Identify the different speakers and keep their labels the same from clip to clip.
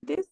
Speaker 1: Antes.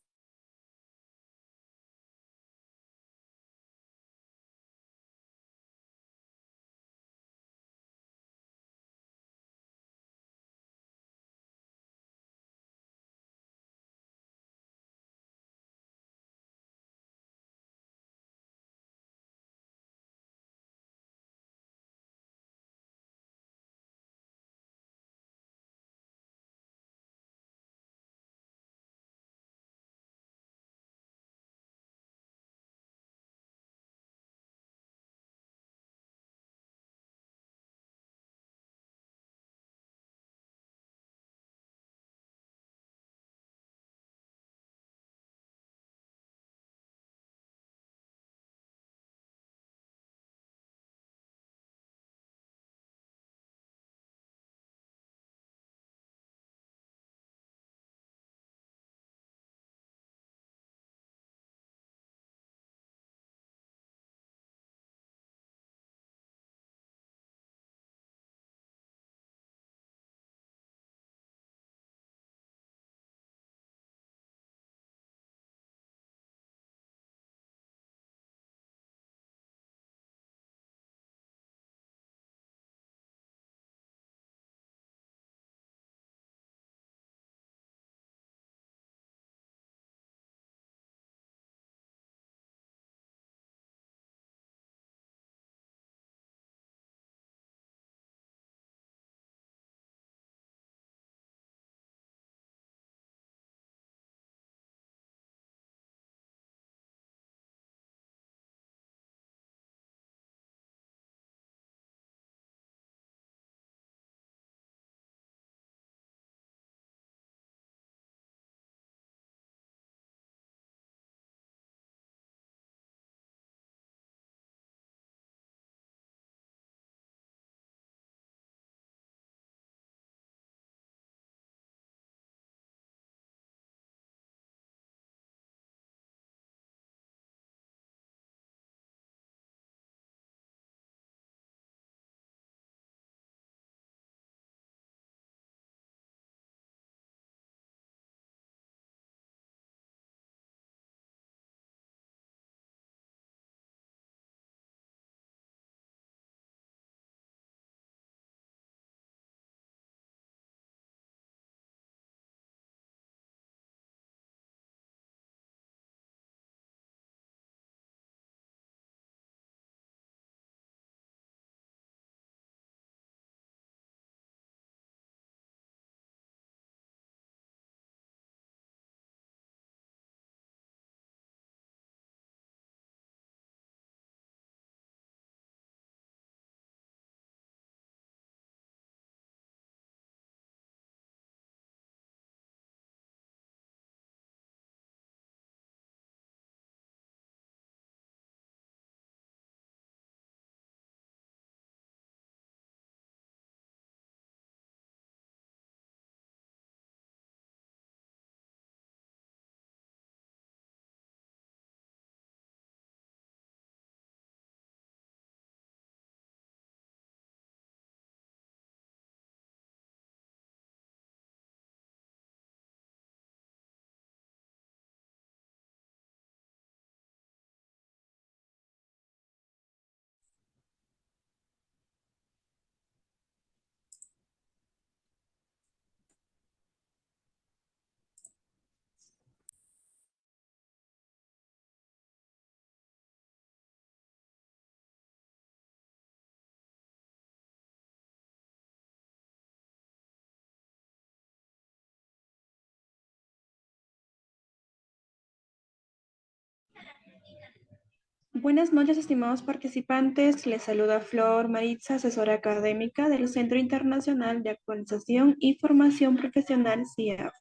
Speaker 1: Buenas noches, estimados participantes. Les saluda Flor Maritza, asesora académica del Centro Internacional de Actualización y Formación Profesional, CIAF.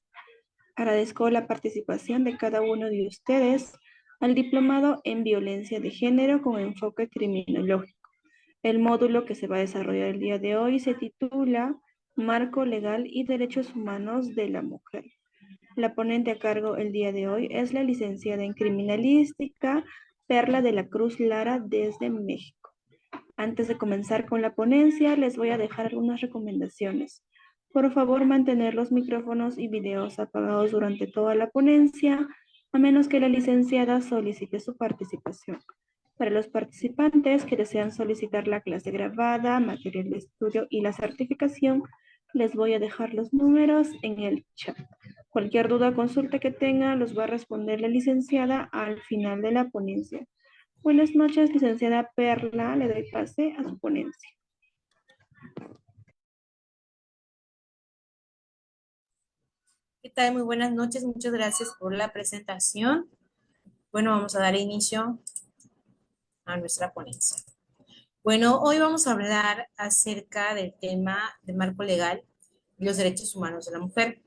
Speaker 1: Agradezco la participación de cada uno de ustedes al diplomado en violencia de género con enfoque criminológico. El módulo que se va a desarrollar el día de hoy se titula Marco Legal y Derechos Humanos de la Mujer. La ponente a cargo el día de hoy es la licenciada en Criminalística Perla de la Cruz Lara desde México. Antes de comenzar con la ponencia, les voy a dejar algunas recomendaciones. Por favor, mantener los micrófonos y videos apagados durante toda la ponencia, a menos que la licenciada solicite su participación. Para los participantes que desean solicitar la clase grabada, material de estudio y la certificación, les voy a dejar los números en el chat. Cualquier duda o consulta que tengan, los va a responder la licenciada al final de la ponencia. Buenas noches, licenciada Perla. Le doy pase a su ponencia.
Speaker 2: ¿Qué tal? Muy buenas noches. Muchas gracias por la presentación. Bueno, vamos a dar inicio a nuestra ponencia. Bueno, hoy vamos a hablar acerca del tema del marco legal y los derechos humanos de la mujer.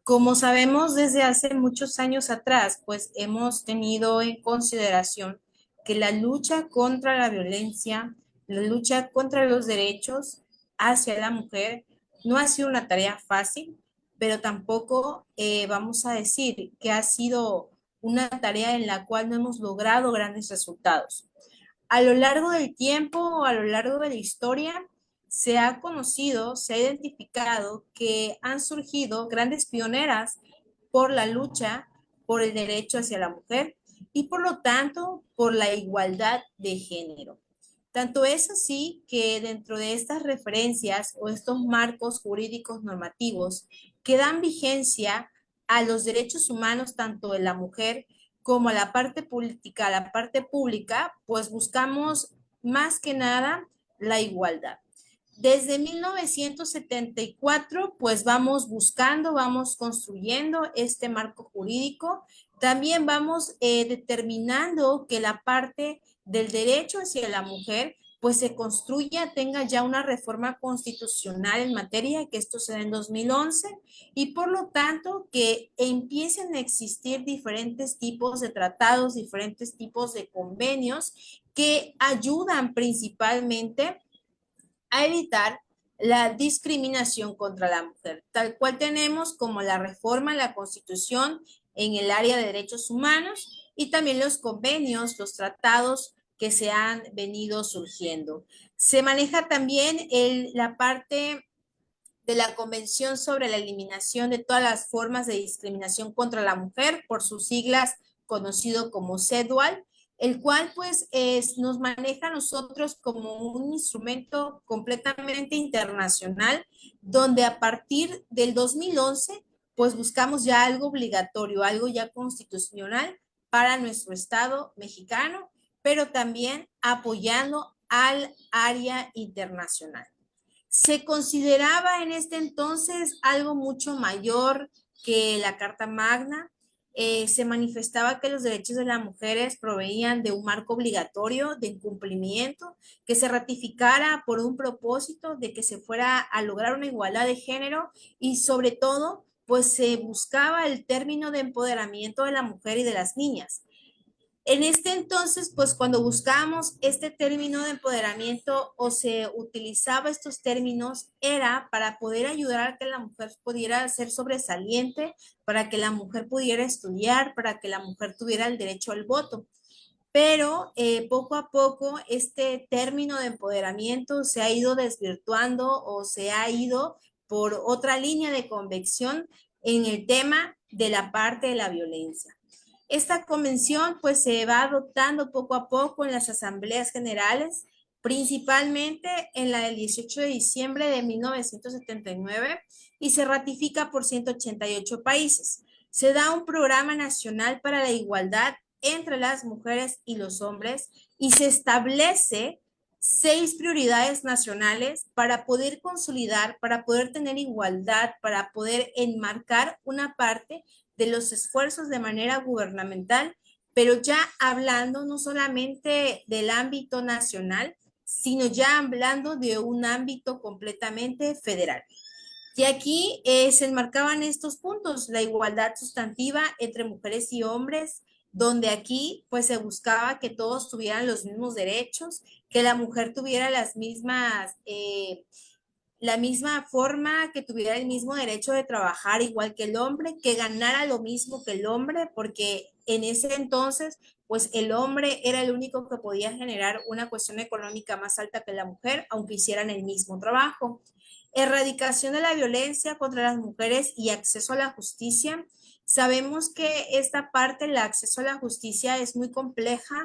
Speaker 2: Como sabemos, desde hace muchos años atrás, pues hemos tenido en consideración que la lucha contra la violencia, la lucha contra los derechos hacia la mujer no ha sido una tarea fácil, pero tampoco vamos a decir que ha sido una tarea en la cual no hemos logrado grandes resultados. A lo largo del tiempo, a lo largo de la historia, se ha conocido, se ha identificado que han surgido grandes pioneras por la lucha por el derecho hacia la mujer y por lo tanto por la igualdad de género. Tanto es así que dentro de estas referencias o estos marcos jurídicos normativos que dan vigencia a los derechos humanos tanto de la mujer como a la parte política, a la parte pública, pues buscamos más que nada la igualdad. Desde 1974, pues vamos buscando, vamos construyendo este marco jurídico. También vamos determinando que la parte del derecho hacia la mujer, pues se construya, tenga ya una reforma constitucional en materia, que esto se da en 2011, y por lo tanto que empiecen a existir diferentes tipos de tratados, diferentes tipos de convenios que ayudan principalmente a evitar la discriminación contra la mujer, tal cual tenemos como la reforma a la Constitución en el área de derechos humanos y también los convenios, los tratados que se han venido surgiendo. Se maneja también la parte de la Convención sobre la Eliminación de todas las formas de discriminación contra la mujer, por sus siglas conocido como CEDUAL, el cual pues nos maneja a nosotros como un instrumento completamente internacional, donde a partir del 2011 pues buscamos ya algo obligatorio, algo ya constitucional para nuestro Estado mexicano, pero también apoyando al área internacional. Se consideraba en este entonces algo mucho mayor que la Carta Magna. Se manifestaba que los derechos de las mujeres proveían de un marco obligatorio de incumplimiento, que se ratificara por un propósito de que se fuera a lograr una igualdad de género y sobre todo, pues se buscaba el término de empoderamiento de la mujer y de las niñas. En este entonces, pues cuando buscábamos este término de empoderamiento o se utilizaba estos términos, era para poder ayudar a que la mujer pudiera ser sobresaliente, para que la mujer pudiera estudiar, para que la mujer tuviera el derecho al voto. Pero poco a poco este término de empoderamiento se ha ido desvirtuando o se ha ido por otra línea de convicción en el tema de la parte de la violencia. Esta convención pues se va adoptando poco a poco en las asambleas generales, principalmente en la del 18 de diciembre de 1979 y se ratifica por 188 países. Se da un programa nacional para la igualdad entre las mujeres y los hombres y se establece 6 prioridades nacionales para poder consolidar, para poder tener igualdad, para poder enmarcar una parte de los esfuerzos de manera gubernamental, pero ya hablando no solamente del ámbito nacional, sino ya hablando de un ámbito completamente federal. Y aquí se enmarcaban estos puntos, la igualdad sustantiva entre mujeres y hombres, donde aquí pues se buscaba que todos tuvieran los mismos derechos, que la mujer tuviera la misma forma, que tuviera el mismo derecho de trabajar igual que el hombre, que ganara lo mismo que el hombre, porque en ese entonces, pues el hombre era el único que podía generar una cuestión económica más alta que la mujer, aunque hicieran el mismo trabajo. Erradicación de la violencia contra las mujeres y acceso a la justicia. Sabemos que esta parte, el acceso a la justicia, es muy compleja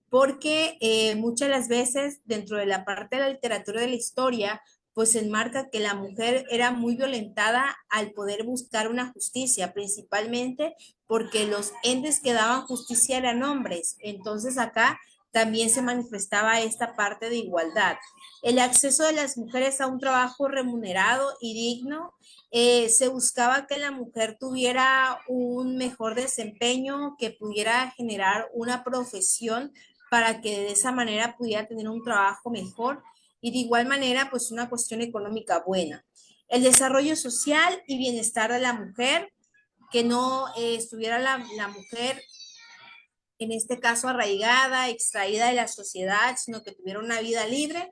Speaker 2: porque muchas de las veces dentro de la parte de la literatura de la historia, pues se enmarca que la mujer era muy violentada al poder buscar una justicia, principalmente porque los entes que daban justicia eran hombres. Entonces acá también se manifestaba esta parte de igualdad. El acceso de las mujeres a un trabajo remunerado y digno, se buscaba que la mujer tuviera un mejor desempeño, que pudiera generar una profesión para que de esa manera pudiera tener un trabajo mejor y de igual manera pues una cuestión económica buena. El desarrollo social y bienestar de la mujer, que no estuviera la mujer en este caso arraigada, extraída de la sociedad, sino que tuviera una vida libre,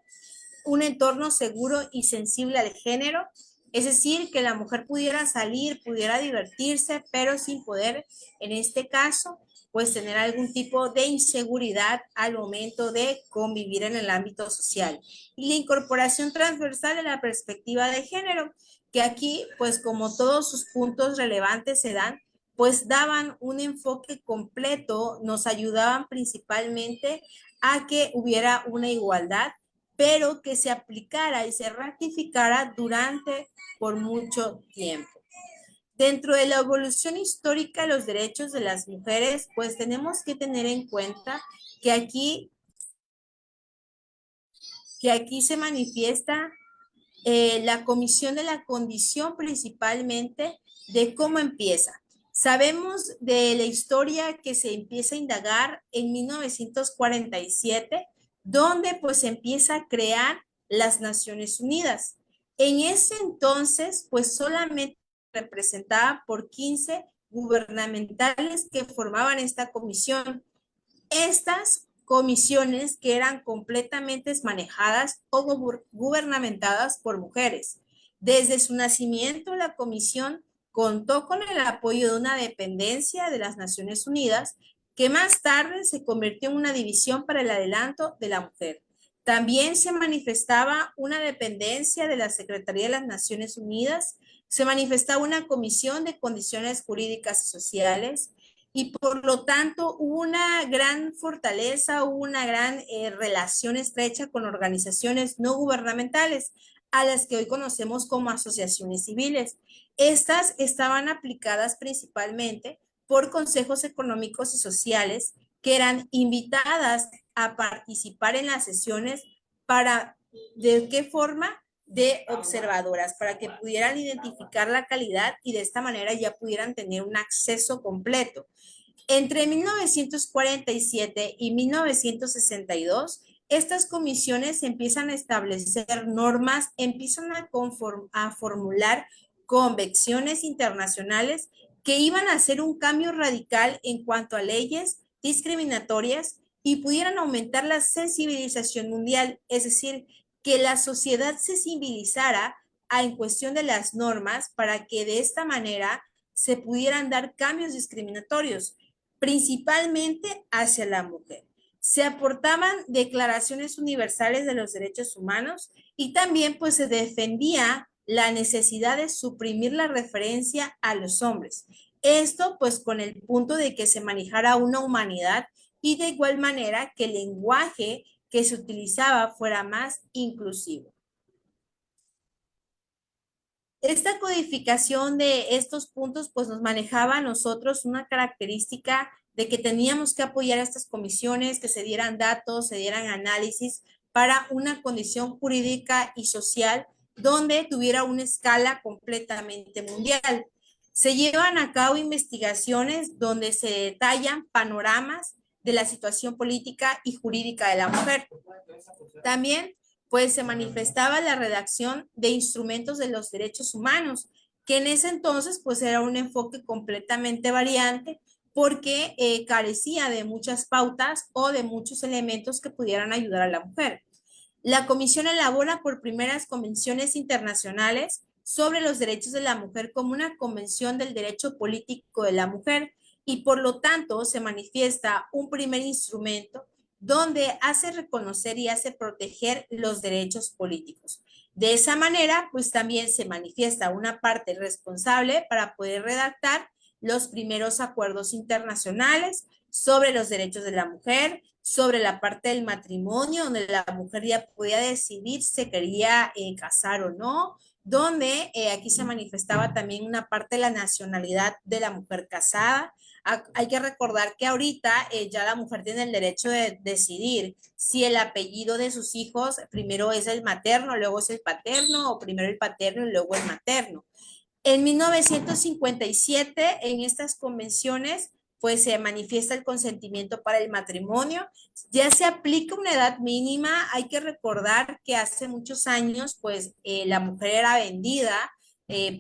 Speaker 2: un entorno seguro y sensible al género, es decir, que la mujer pudiera salir, pudiera divertirse, pero sin poder, en este caso, pues tener algún tipo de inseguridad al momento de convivir en el ámbito social. Y la incorporación transversal de la perspectiva de género, que aquí, pues como todos sus puntos relevantes se dan, pues daban un enfoque completo, nos ayudaban principalmente a que hubiera una igualdad, pero que se aplicara y se ratificara durante por mucho tiempo. Dentro de la evolución histórica de los derechos de las mujeres, pues tenemos que tener en cuenta que aquí se manifiesta la Comisión de la Condición principalmente de cómo empieza. Sabemos de la historia que se empieza a indagar en 1947, donde pues se empieza a crear las Naciones Unidas. En ese entonces, pues solamente representada por 15 gubernamentales que formaban esta comisión. Estas comisiones que eran completamente manejadas o gubernamentadas por mujeres. Desde su nacimiento, la comisión contó con el apoyo de una dependencia de las Naciones Unidas que más tarde se convirtió en una división para el adelanto de la mujer. También se manifestaba una dependencia de la Secretaría de las Naciones Unidas, se manifestaba una comisión de condiciones jurídicas y sociales, y por lo tanto una gran fortaleza, una gran relación estrecha con organizaciones no gubernamentales, a las que hoy conocemos como asociaciones civiles. Estas estaban aplicadas principalmente por consejos económicos y sociales que eran invitadas a participar en las sesiones para, ¿de qué forma? De observadoras, para que pudieran identificar la calidad y de esta manera ya pudieran tener un acceso completo. Entre 1947 y 1962, estas comisiones empiezan a establecer normas, empiezan a formular convenciones internacionales que iban a hacer un cambio radical en cuanto a leyes discriminatorias y pudieran aumentar la sensibilización mundial, es decir, que la sociedad se civilizara en cuestión de las normas para que de esta manera se pudieran dar cambios discriminatorios principalmente hacia la mujer. Se aportaban declaraciones universales de los derechos humanos y también pues se defendía la necesidad de suprimir la referencia a los hombres. Esto pues con el punto de que se manejara una humanidad y de igual manera que el lenguaje que se utilizaba fuera más inclusivo. Esta codificación de estos puntos pues nos manejaba a nosotros una característica de que teníamos que apoyar a estas comisiones, que se dieran datos, se dieran análisis para una condición jurídica y social donde tuviera una escala completamente mundial. Se llevan a cabo investigaciones donde se detallan panoramas de la situación política y jurídica de la mujer. También pues se manifestaba la redacción de instrumentos de los derechos humanos, que en ese entonces pues era un enfoque completamente variante porque carecía de muchas pautas o de muchos elementos que pudieran ayudar a la mujer. La comisión elabora por primeras convenciones internacionales sobre los derechos de la mujer como una convención del derecho político de la mujer y por lo tanto se manifiesta un primer instrumento donde hace reconocer y hace proteger los derechos políticos. De esa manera, pues también se manifiesta una parte responsable para poder redactar los primeros acuerdos internacionales sobre los derechos de la mujer, sobre la parte del matrimonio, donde la mujer ya podía decidir si se quería casar o no, donde aquí se manifestaba también una parte de la nacionalidad de la mujer casada. Hay que recordar que ahorita ya la mujer tiene el derecho de decidir si el apellido de sus hijos primero es el materno, luego es el paterno, o primero el paterno y luego el materno. En 1957, en estas convenciones, pues se manifiesta el consentimiento para el matrimonio, ya se aplica una edad mínima. Hay que recordar que hace muchos años, pues la mujer era vendida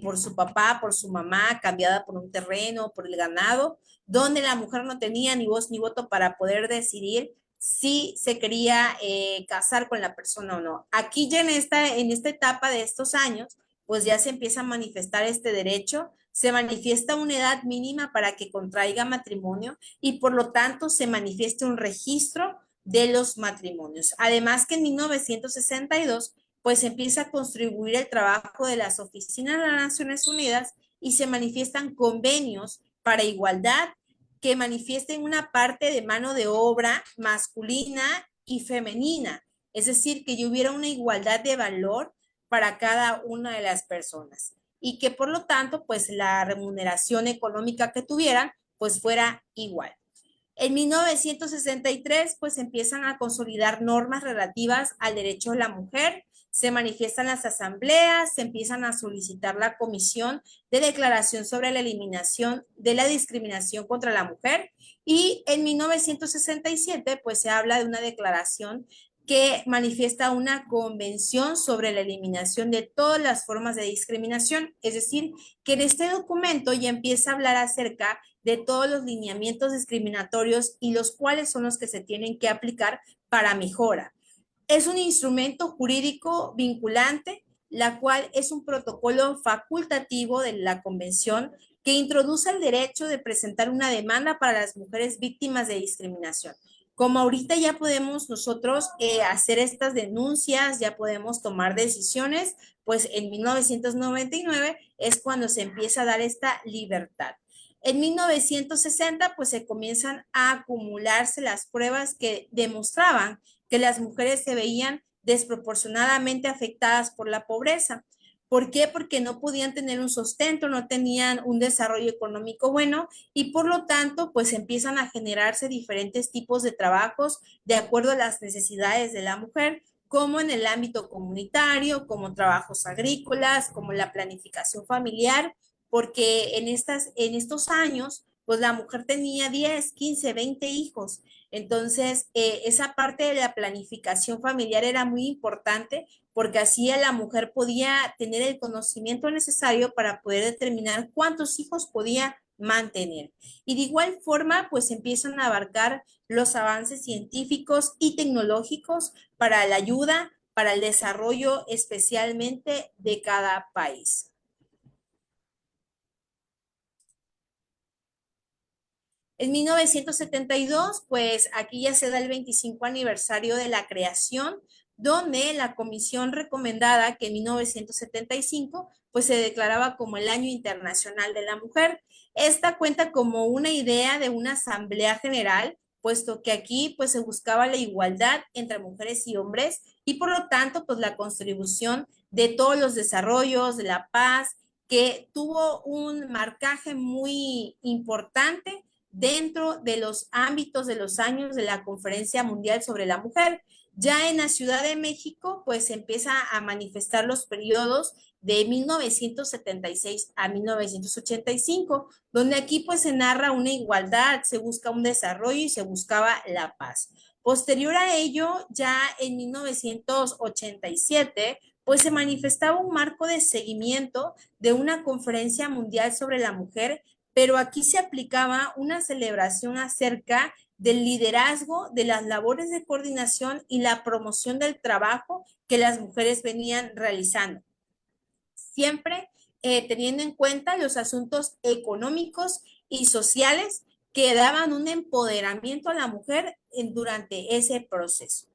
Speaker 2: por su papá, por su mamá, cambiada por un terreno, por el ganado, donde la mujer no tenía ni voz ni voto para poder decidir si se quería casar con la persona o no. Aquí ya en esta etapa de estos años, pues ya se empieza a manifestar este derecho, se manifiesta una edad mínima para que contraiga matrimonio y por lo tanto se manifieste un registro de los matrimonios. Además que en 1962 pues empieza a contribuir el trabajo de las oficinas de las Naciones Unidas y se manifiestan convenios para igualdad que manifiesten una parte de mano de obra masculina y femenina, es decir, que hubiera una igualdad de valor para cada una de las personas y que por lo tanto pues la remuneración económica que tuvieran pues fuera igual. En 1963 pues empiezan a consolidar normas relativas al derecho de la mujer, se manifiestan las asambleas, se empiezan a solicitar la comisión de declaración sobre la eliminación de la discriminación contra la mujer y en 1967 pues se habla de una declaración que manifiesta una convención sobre la eliminación de todas las formas de discriminación, es decir, que en este documento ya empieza a hablar acerca de todos los lineamientos discriminatorios y los cuales son los que se tienen que aplicar para mejora. Es un instrumento jurídico vinculante, la cual es un protocolo facultativo de la Convención que introduce el derecho de presentar una demanda para las mujeres víctimas de discriminación. Como ahorita ya podemos nosotros hacer estas denuncias, ya podemos tomar decisiones, pues en 1999 es cuando se empieza a dar esta libertad. En 1960, pues se comienzan a acumularse las pruebas que demostraban que las mujeres se veían desproporcionadamente afectadas por la pobreza. ¿Por qué? Porque no podían tener un sustento, no tenían un desarrollo económico bueno y por lo tanto, pues empiezan a generarse diferentes tipos de trabajos de acuerdo a las necesidades de la mujer, como en el ámbito comunitario, como trabajos agrícolas, como la planificación familiar, porque en estos años, pues la mujer tenía 10, 15, 20 hijos. Entonces, esa parte de la planificación familiar era muy importante porque así la mujer podía tener el conocimiento necesario para poder determinar cuántos hijos podía mantener. Y de igual forma, pues empiezan a abarcar los avances científicos y tecnológicos para la ayuda, para el desarrollo especialmente de cada país. En 1972, pues aquí ya se da el 25 aniversario de la creación, donde la comisión recomendada que en 1975 pues se declaraba como el Año Internacional de la Mujer. Esta cuenta como una idea de una asamblea general, puesto que aquí pues se buscaba la igualdad entre mujeres y hombres y por lo tanto pues la contribución de todos los desarrollos, de la paz, que tuvo un marcaje muy importante dentro de los ámbitos de los años de la Conferencia Mundial sobre la Mujer. Ya en la Ciudad de México, pues se empieza a manifestar los periodos de 1976 a 1985, donde aquí pues se narra una igualdad, se busca un desarrollo y se buscaba la paz. Posterior a ello, ya en 1987, pues se manifestaba un marco de seguimiento de una conferencia mundial sobre la mujer, pero aquí se aplicaba una celebración acerca del liderazgo de las labores de coordinación y la promoción del trabajo que las mujeres venían realizando. Siempre teniendo en cuenta los asuntos económicos y sociales que daban un empoderamiento a la mujer durante ese proceso.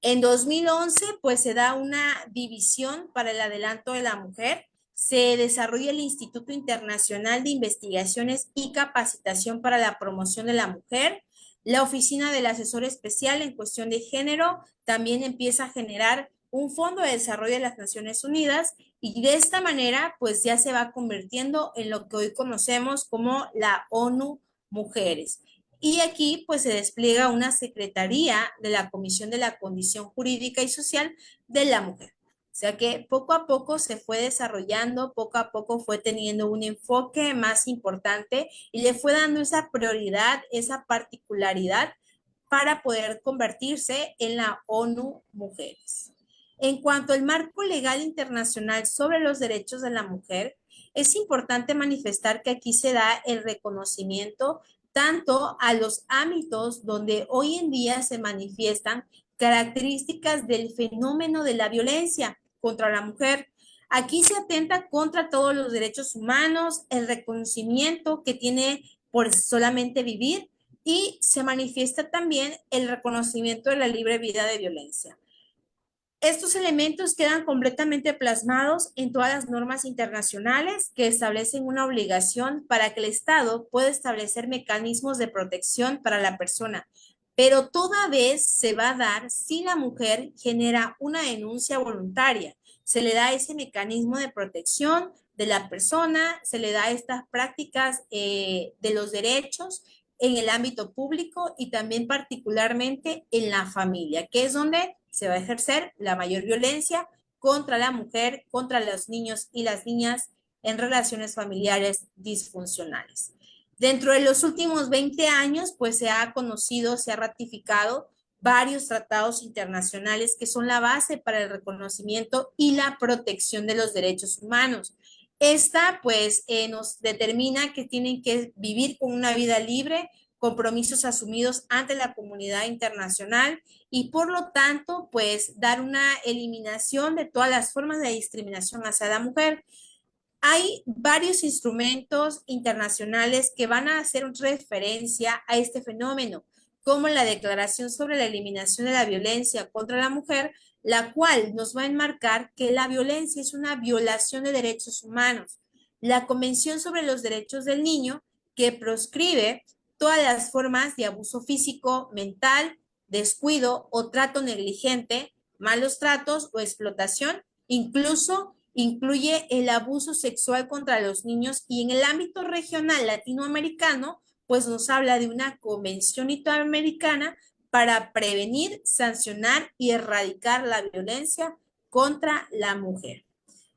Speaker 2: En 2011, pues se da una división para el adelanto de la mujer. Se desarrolla el Instituto Internacional de Investigaciones y Capacitación para la Promoción de la Mujer. La Oficina del Asesor Especial en Cuestión de Género también empieza a generar un Fondo de Desarrollo de las Naciones Unidas y de esta manera, pues ya se va convirtiendo en lo que hoy conocemos como la ONU Mujeres. Y aquí pues se despliega una secretaría de la Comisión de la Condición Jurídica y Social de la Mujer. O sea que poco a poco se fue desarrollando, poco a poco fue teniendo un enfoque más importante y le fue dando esa prioridad, esa particularidad para poder convertirse en la ONU Mujeres. En cuanto al marco legal internacional sobre los derechos de la mujer, es importante manifestar que aquí se da el reconocimiento tanto a los ámbitos donde hoy en día se manifiestan características del fenómeno de la violencia contra la mujer. Aquí se atenta contra todos los derechos humanos, el reconocimiento que tiene por solamente vivir y se manifiesta también el reconocimiento de la libre vida de violencia. Estos elementos quedan completamente plasmados en todas las normas internacionales que establecen una obligación para que el Estado pueda establecer mecanismos de protección para la persona, pero toda vez se va a dar si la mujer genera una denuncia voluntaria. Se le da ese mecanismo de protección de la persona, se le da estas prácticas de los derechos en el ámbito público y también particularmente en la familia, que es donde se va a ejercer la mayor violencia contra la mujer, contra los niños y las niñas en relaciones familiares disfuncionales. Dentro de los últimos 20 años, pues se ha conocido, se ha ratificado varios tratados internacionales que son la base para el reconocimiento y la protección de los derechos humanos. Esta, pues, nos determina que tienen que vivir con una vida libre, compromisos asumidos ante la comunidad internacional y por lo tanto, pues, dar una eliminación de todas las formas de discriminación hacia la mujer. Hay varios instrumentos internacionales que van a hacer referencia a este fenómeno, como la Declaración sobre la Eliminación de la Violencia contra la Mujer, la cual nos va a enmarcar que la violencia es una violación de derechos humanos. La Convención sobre los Derechos del Niño, que proscribe todas las formas de abuso físico, mental, descuido o trato negligente, malos tratos o explotación, incluso incluye el abuso sexual contra los niños y en el ámbito regional latinoamericano, pues nos habla de una convención interamericana para prevenir, sancionar y erradicar la violencia contra la mujer.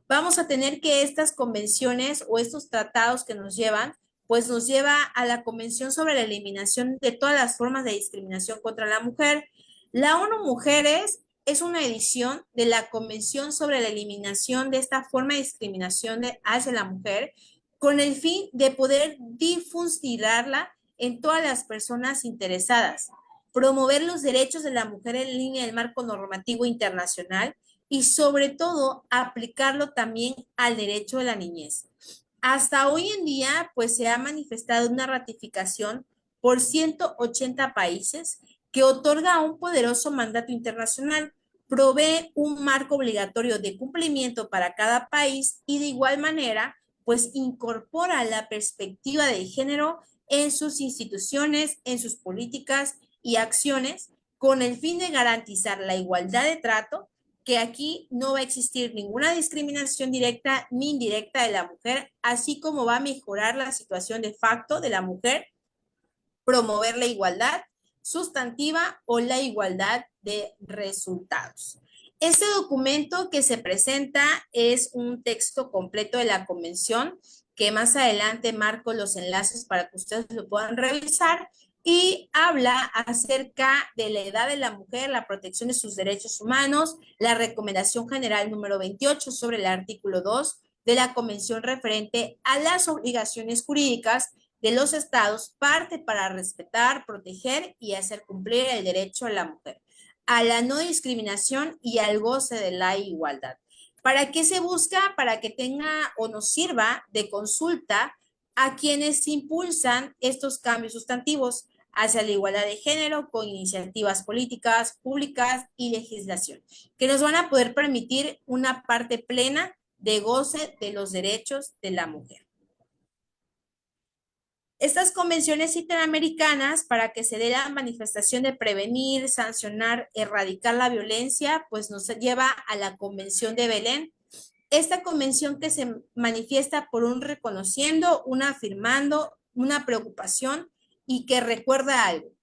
Speaker 2: Vamos a tener que estas convenciones o estos tratados que nos llevan, pues nos lleva a la Convención sobre la Eliminación de todas las formas de discriminación contra la mujer. La ONU Mujeres es una edición de la Convención sobre la Eliminación de esta forma de discriminación hacia la mujer con el fin de poder difundirla en todas las personas interesadas, promover los derechos de la mujer en línea del marco normativo internacional y sobre todo aplicarlo también al derecho de la niñez. Hasta hoy en día, pues se ha manifestado una ratificación por 180 países que otorga un poderoso mandato internacional, provee un marco obligatorio de cumplimiento para cada país y de igual manera, pues incorpora la perspectiva de género en sus instituciones, en sus políticas y acciones con el fin de garantizar la igualdad de trato, que aquí no va a existir ninguna discriminación directa ni indirecta de la mujer, así como va a mejorar la situación de facto de la mujer, promover la igualdad sustantiva o la igualdad de resultados. Este documento que se presenta es un texto completo de la convención que más adelante marco los enlaces para que ustedes lo puedan revisar y habla acerca de la edad de la mujer, la protección de sus derechos humanos, la recomendación general número 28 sobre el artículo 2 de la convención referente a las obligaciones jurídicas de los estados parte para respetar, proteger y hacer cumplir el derecho a la mujer, a la no discriminación y al goce de la igualdad. ¿Para qué se busca? Para que tenga o nos sirva de consulta a quienes impulsan estos cambios sustantivos. hacia la igualdad de género con iniciativas políticas, públicas y legislación, que nos van a poder permitir una parte plena de goce de los derechos de la mujer. Estas convenciones interamericanas, para que se dé la manifestación de prevenir, sancionar, erradicar la violencia, pues nos lleva a la Convención de Belén. Esta convención que se manifiesta por un reconociendo, una afirmando, una preocupación y que recuerda algo.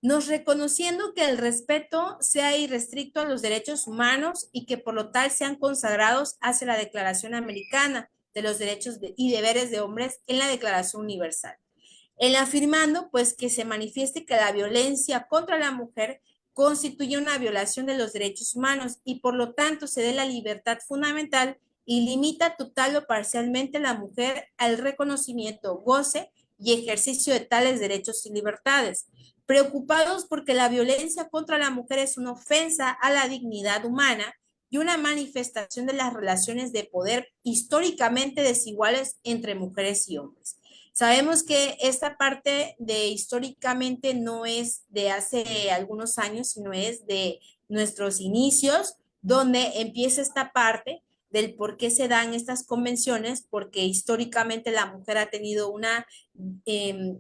Speaker 2: Nos reconociendo que el respeto sea irrestricto a los derechos humanos y que por lo tal sean consagrados hacia la Declaración Americana de los Derechos y Deberes de Hombres en la Declaración Universal. En afirmando, pues, que se manifieste que la violencia contra la mujer constituye una violación de los derechos humanos y por lo tanto se dé la libertad fundamental y limita total o parcialmente a la mujer al reconocimiento, goce y ejercicio de tales derechos y libertades. Preocupados porque la violencia contra la mujer es una ofensa a la dignidad humana y una manifestación de las relaciones de poder históricamente desiguales entre mujeres y hombres. Sabemos que esta parte de históricamente no es de hace algunos años, sino es de nuestros inicios, donde empieza esta parte del por qué se dan estas convenciones, porque históricamente la mujer ha tenido una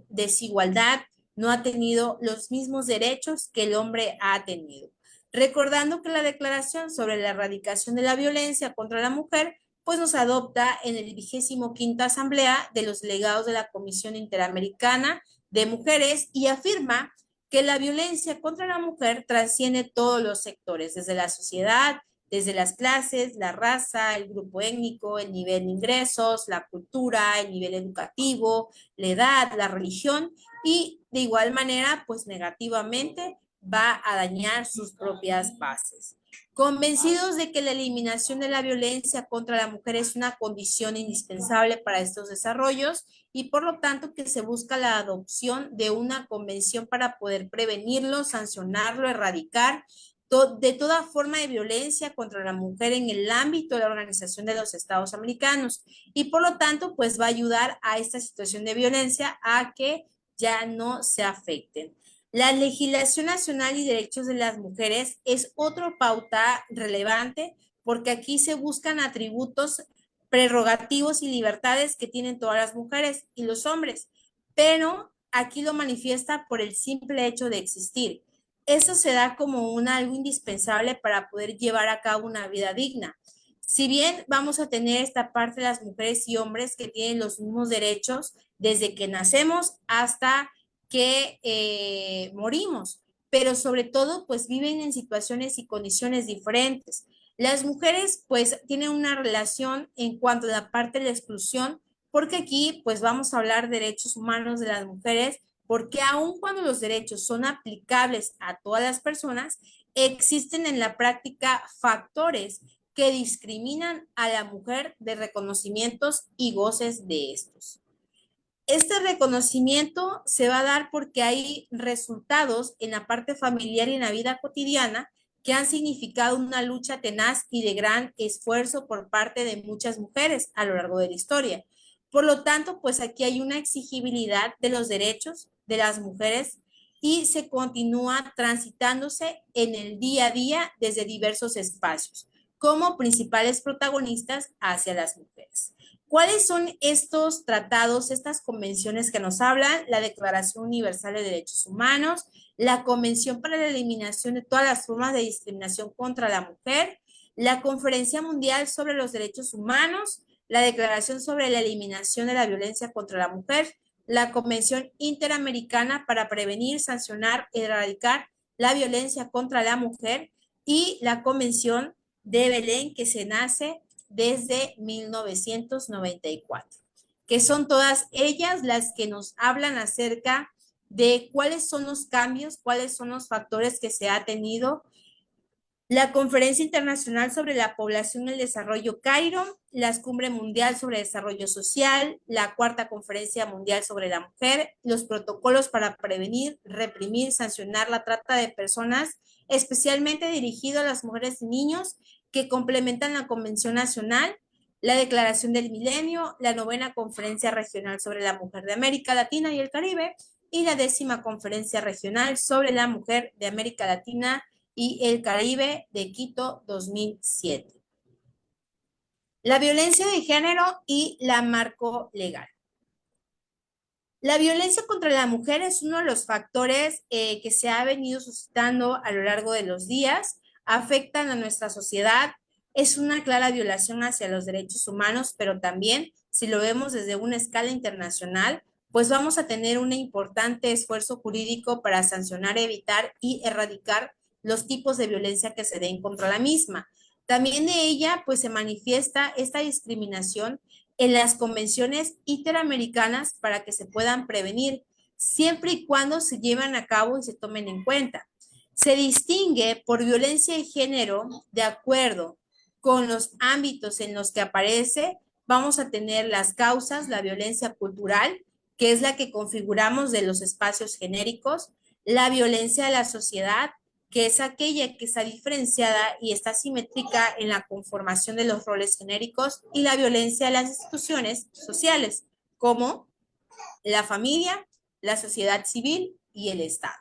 Speaker 2: desigualdad, no ha tenido los mismos derechos que el hombre ha tenido. Recordando que la Declaración sobre la Erradicación de la Violencia contra la Mujer pues nos adopta en el 25ª Asamblea de los Delegados de la Comisión Interamericana de Mujeres y afirma que la violencia contra la mujer trasciende todos los sectores, desde la sociedad, desde las clases, la raza, el grupo étnico, el nivel de ingresos, la cultura, el nivel educativo, la edad, la religión y de igual manera, pues negativamente va a dañar sus propias bases. Convencidos de que la eliminación de la violencia contra la mujer es una condición indispensable para estos desarrollos y por lo tanto que se busca la adopción de una convención para poder prevenirlo, sancionarlo, erradicar de toda forma de violencia contra la mujer en el ámbito de la Organización de los Estados Americanos y por lo tanto pues va a ayudar a esta situación de violencia a que ya no se afecten. La legislación nacional y derechos de las mujeres es otra pauta relevante porque aquí se buscan atributos prerrogativos y libertades que tienen todas las mujeres y los hombres, pero aquí lo manifiesta por el simple hecho de existir. Eso se da como algo indispensable para poder llevar a cabo una vida digna. Si bien vamos a tener esta parte de las mujeres y hombres que tienen los mismos derechos desde que nacemos hasta que morimos, pero sobre todo pues viven en situaciones y condiciones diferentes. Las mujeres pues tienen una relación en cuanto a la parte de la exclusión, porque aquí pues vamos a hablar de derechos humanos de las mujeres, porque aun cuando los derechos son aplicables a todas las personas, existen en la práctica factores que discriminan a la mujer de reconocimientos y goces de estos. Este reconocimiento se va a dar porque hay resultados en la parte familiar y en la vida cotidiana que han significado una lucha tenaz y de gran esfuerzo por parte de muchas mujeres a lo largo de la historia. Por lo tanto, pues aquí hay una exigibilidad de los derechos de las mujeres y se continúa transitándose en el día a día desde diversos espacios como principales protagonistas hacia las mujeres. ¿Cuáles son estos tratados, estas convenciones que nos hablan? La Declaración Universal de Derechos Humanos, la Convención para la Eliminación de todas las formas de discriminación contra la mujer, la Conferencia Mundial sobre los Derechos Humanos, la Declaración sobre la Eliminación de la Violencia contra la Mujer, la Convención Interamericana para prevenir, sancionar y erradicar la violencia contra la mujer y la Convención de Belén que se nace desde 1994, que son todas ellas las que nos hablan acerca de cuáles son los cambios, cuáles son los factores que se ha tenido. La Conferencia Internacional sobre la Población y el Desarrollo Cairo, la Cumbre Mundial sobre Desarrollo Social, la Cuarta Conferencia Mundial sobre la Mujer, los protocolos para prevenir, reprimir, sancionar la trata de personas, especialmente dirigido a las mujeres y niños, que complementan la Convención Nacional, la Declaración del Milenio, la Novena Conferencia Regional sobre la Mujer de América Latina y el Caribe, y la 10ª Conferencia Regional sobre la Mujer de América Latina y el Caribe de Quito 2007. La violencia de género y la marco legal. La violencia contra la mujer es uno de los factores que se ha venido suscitando a lo largo de los días, afectan a nuestra sociedad, es una clara violación hacia los derechos humanos, pero también, si lo vemos desde una escala internacional, pues vamos a tener un importante esfuerzo jurídico para sancionar, evitar y erradicar los tipos de violencia que se den contra la misma. También de ella, pues se manifiesta esta discriminación en las convenciones interamericanas para que se puedan prevenir, siempre y cuando se lleven a cabo y se tomen en cuenta. Se distingue por violencia de género de acuerdo con los ámbitos en los que aparece. Vamos a tener las causas, la violencia cultural, que es la que configuramos de los espacios genéricos, la violencia de la sociedad, que es aquella que está diferenciada y está simétrica en la conformación de los roles genéricos, y la violencia de las instituciones sociales, como la familia, la sociedad civil y el Estado.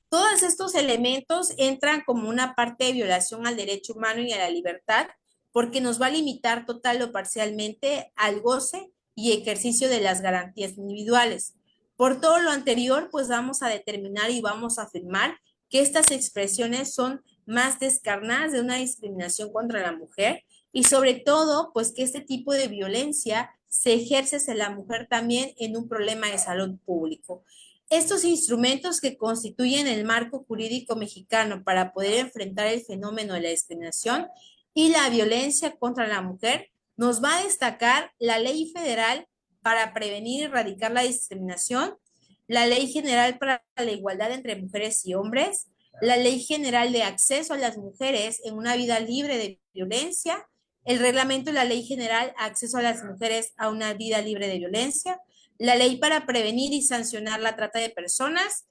Speaker 2: Todos estos elementos entran como una parte de violación al derecho humano y a la libertad, porque nos va a limitar total o parcialmente al goce y ejercicio de las garantías individuales. Por todo lo anterior, pues vamos a determinar y vamos a afirmar que estas expresiones son más descarnadas de una discriminación contra la mujer, y sobre todo, pues que este tipo de violencia se ejerce hacia la mujer también en un problema de salud público. Estos instrumentos que constituyen el marco jurídico mexicano para poder enfrentar el fenómeno de la discriminación y la violencia contra la mujer, nos va a destacar la Ley Federal para prevenir y erradicar la discriminación, la Ley General para la Igualdad entre Mujeres y Hombres, la Ley General de Acceso a las Mujeres en una vida libre de violencia, el Reglamento de la Ley General Acceso a las Mujeres a una vida libre de violencia, la Ley para prevenir y sancionar la trata de personas,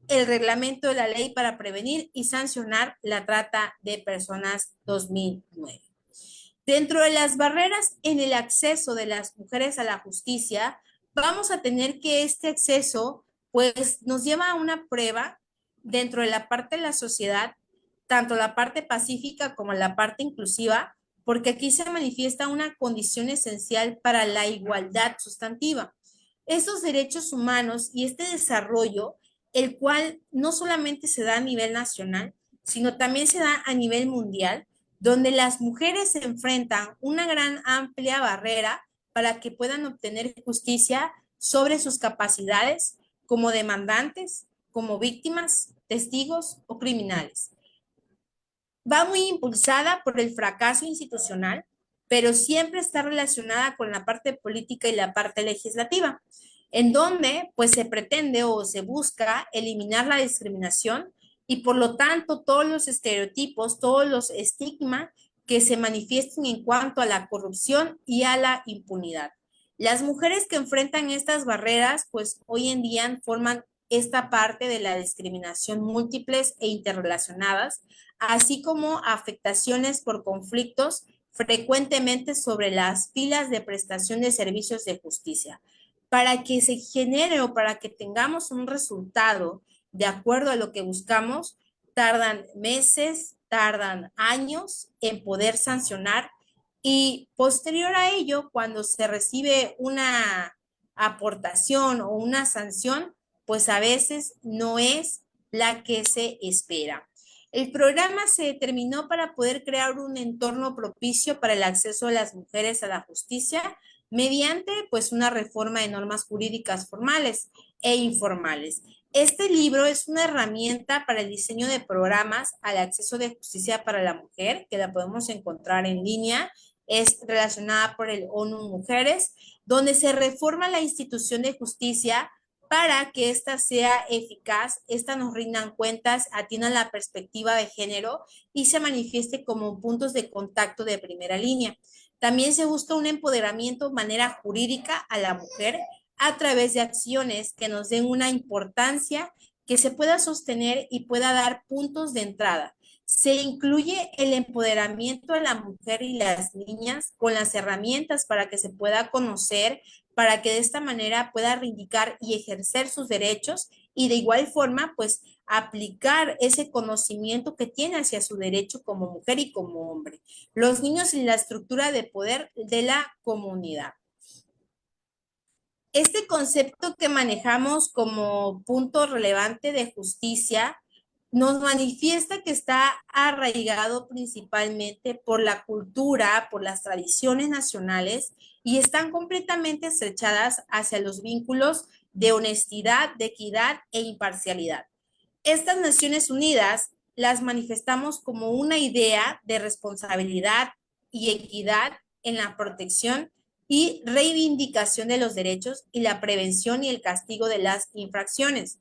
Speaker 2: el Reglamento de la Ley para prevenir y sancionar la trata de personas 2009. Dentro de las barreras en el acceso de las mujeres a la justicia, vamos a tener que este acceso pues nos lleva a una prueba dentro de la parte de la sociedad, tanto la parte pacífica como la parte inclusiva, porque aquí se manifiesta una condición esencial para la igualdad sustantiva. Estos derechos humanos y este desarrollo, el cual no solamente se da a nivel nacional, sino también se da a nivel mundial, donde las mujeres se enfrentan una gran amplia barrera para que puedan obtener justicia sobre sus capacidades como demandantes, como víctimas, testigos o criminales. Va muy impulsada por el fracaso institucional, pero siempre está relacionada con la parte política y la parte legislativa, en donde pues se pretende o se busca eliminar la discriminación y por lo tanto todos los estereotipos, todos los estigmas que se manifiesten en cuanto a la corrupción y a la impunidad. Las mujeres que enfrentan estas barreras pues hoy en día forman esta parte de la discriminación múltiples e interrelacionadas, así como afectaciones por conflictos frecuentemente sobre las filas de prestación de servicios de justicia. Para que se genere o para que tengamos un resultado de acuerdo a lo que buscamos, tardan meses, tardan años en poder sancionar, y posterior a ello, cuando se recibe una aportación o una sanción, pues a veces no es la que se espera. El programa se determinó para poder crear un entorno propicio para el acceso de las mujeres a la justicia mediante pues una reforma de normas jurídicas formales e informales. Este libro es una herramienta para el diseño de programas al acceso de justicia para la mujer, que la podemos encontrar en línea. Es relacionada por el ONU Mujeres, donde se reforma la institución de justicia para que ésta sea eficaz, ésta nos rindan cuentas, atiendan la perspectiva de género y se manifieste como puntos de contacto de primera línea. También se busca un empoderamiento de manera jurídica a la mujer a través de acciones que nos den una importancia que se pueda sostener y pueda dar puntos de entrada. Se incluye el empoderamiento de la mujer y las niñas con las herramientas para que se pueda conocer, para que de esta manera pueda reivindicar y ejercer sus derechos y de igual forma, pues, aplicar ese conocimiento que tiene hacia su derecho como mujer y como hombre. Los niños en la estructura de poder de la comunidad. Este concepto que manejamos como punto relevante de justicia nos manifiesta que está arraigado principalmente por la cultura, por las tradiciones nacionales y están completamente estrechadas hacia los vínculos de honestidad, de equidad e imparcialidad. Estas Naciones Unidas las manifestamos como una idea de responsabilidad y equidad en la protección y reivindicación de los derechos y la prevención y el castigo de las infracciones.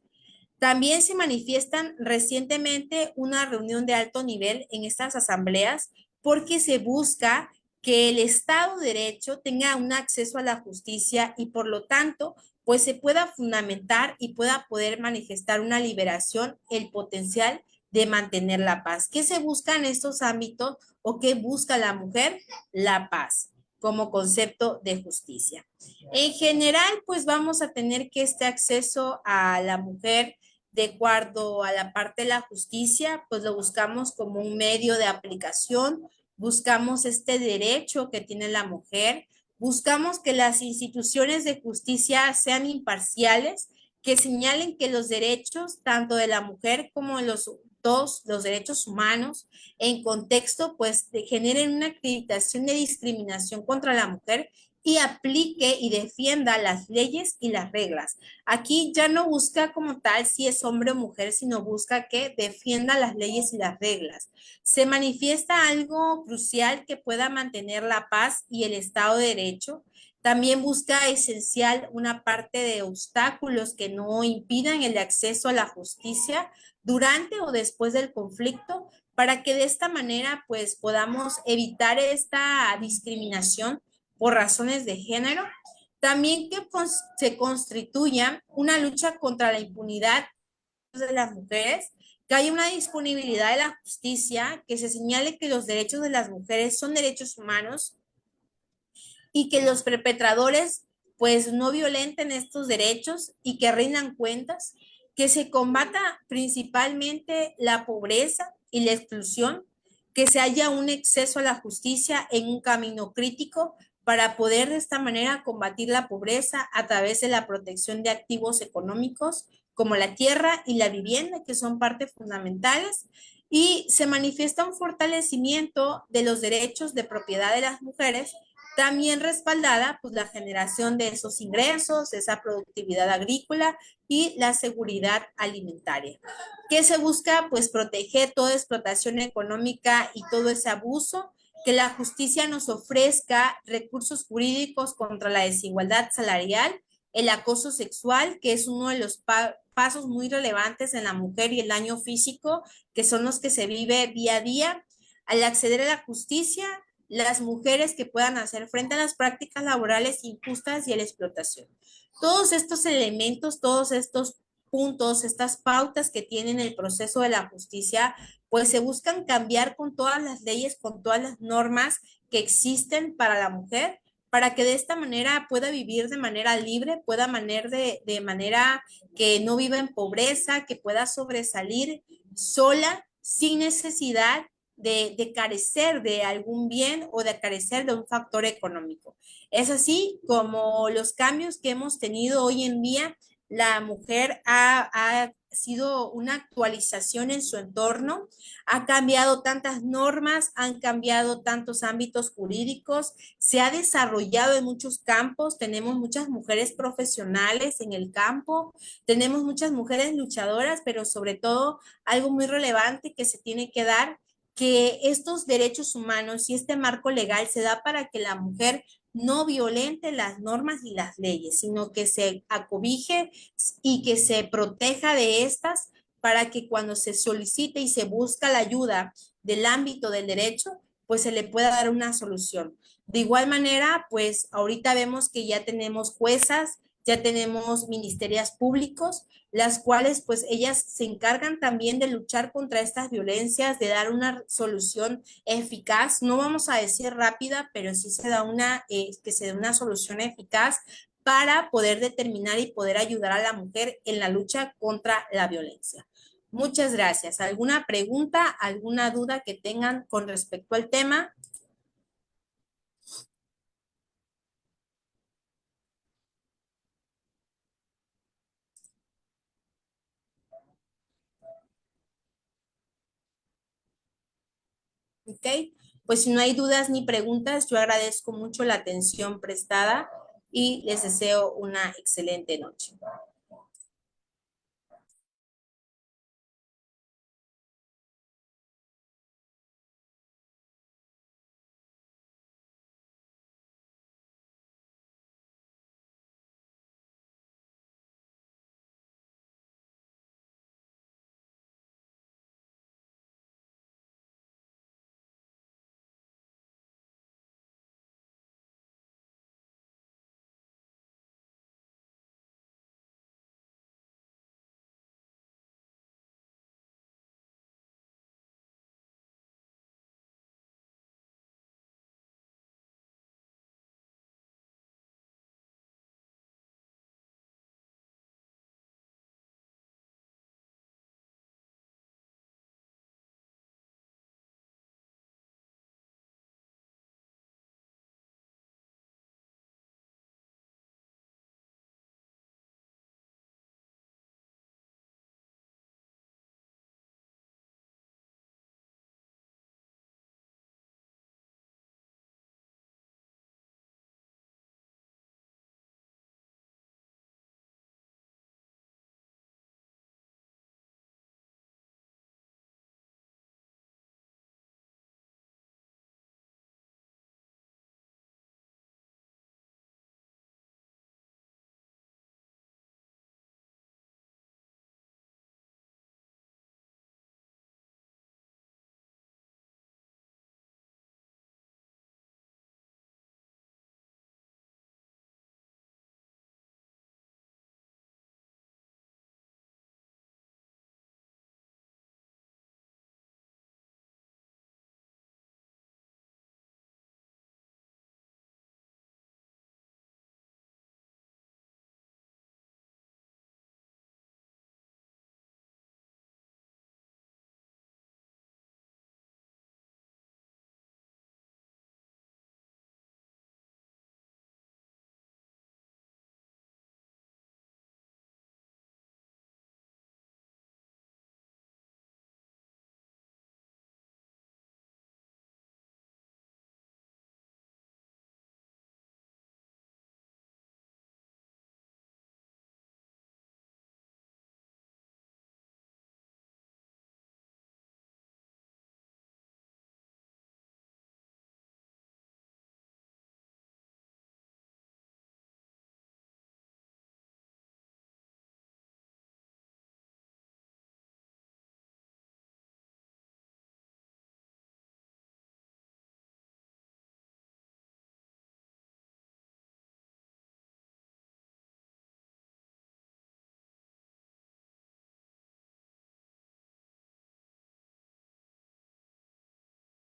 Speaker 2: También se manifiestan recientemente una reunión de alto nivel en estas asambleas porque se busca que el Estado de Derecho tenga un acceso a la justicia y por lo tanto, pues se pueda fundamentar y pueda poder manifestar una liberación, el potencial de mantener la paz. ¿Qué se busca en estos ámbitos o qué busca la mujer? La paz como concepto de justicia. En general, pues vamos a tener que este acceso a la mujer de acuerdo a la parte de la justicia, pues lo buscamos como un medio de aplicación, buscamos este derecho que tiene la mujer, buscamos que las instituciones de justicia sean imparciales, que señalen que los derechos tanto de la mujer como de los derechos humanos en contexto, pues generen una acreditación de discriminación contra la mujer y aplique y defienda las leyes y las reglas. Aquí ya no busca como tal si es hombre o mujer, sino busca que defienda las leyes y las reglas. Se manifiesta algo crucial que pueda mantener la paz y el Estado de Derecho. También busca esencial una parte de obstáculos que no impidan el acceso a la justicia durante o después del conflicto, para que de esta manera pues podamos evitar esta discriminación por razones de género. También que se constituya una lucha contra la impunidad de las mujeres, que haya una disponibilidad de la justicia, que se señale que los derechos de las mujeres son derechos humanos y que los perpetradores pues no violenten estos derechos y que rindan cuentas, que se combata principalmente la pobreza y la exclusión, que se haya un acceso a la justicia en un camino crítico para poder de esta manera combatir la pobreza a través de la protección de activos económicos como la tierra y la vivienda, que son partes fundamentales, y se manifiesta un fortalecimiento de los derechos de propiedad de las mujeres, también respaldada pues la generación de esos ingresos, esa productividad agrícola y la seguridad alimentaria. ¿Qué se busca? Pues proteger toda explotación económica y todo ese abuso, que la justicia nos ofrezca recursos jurídicos contra la desigualdad salarial, el acoso sexual, que es uno de los pasos muy relevantes en la mujer, y el daño físico, que son los que se vive día a día. Al acceder a la justicia, las mujeres que puedan hacer frente a las prácticas laborales injustas y a la explotación. Todos estos elementos, todos estos puntos, estas pautas que tienen el proceso de la justicia, pues se buscan cambiar con todas las leyes, con todas las normas que existen para la mujer, para que de esta manera pueda vivir de manera libre, pueda de manera que no viva en pobreza, que pueda sobresalir sola, sin necesidad de carecer de algún bien o de carecer de un factor económico. Es así como los cambios que hemos tenido hoy en día, la mujer ha sido una actualización en su entorno, ha cambiado tantas normas, han cambiado tantos ámbitos jurídicos, se ha desarrollado en muchos campos, tenemos muchas mujeres profesionales en el campo, tenemos muchas mujeres luchadoras, pero sobre todo algo muy relevante que se tiene que dar, que estos derechos humanos y este marco legal se da para que la mujer no violente las normas y las leyes, sino que se acobije y que se proteja de estas, para que cuando se solicite y se busca la ayuda del ámbito del derecho, pues se le pueda dar una solución. De igual manera, pues ahorita vemos que ya tenemos juezas ya tenemos ministerios públicos, las cuales pues ellas se encargan también de luchar contra estas violencias, de dar una solución eficaz, no vamos a decir rápida, pero sí se da que se dé una solución eficaz para poder determinar y poder ayudar a la mujer en la lucha contra la violencia. Muchas gracias. ¿Alguna pregunta, alguna duda que tengan con respecto al tema? ¿Ok? Pues si no hay dudas ni preguntas, yo agradezco mucho la atención prestada y les deseo una excelente noche.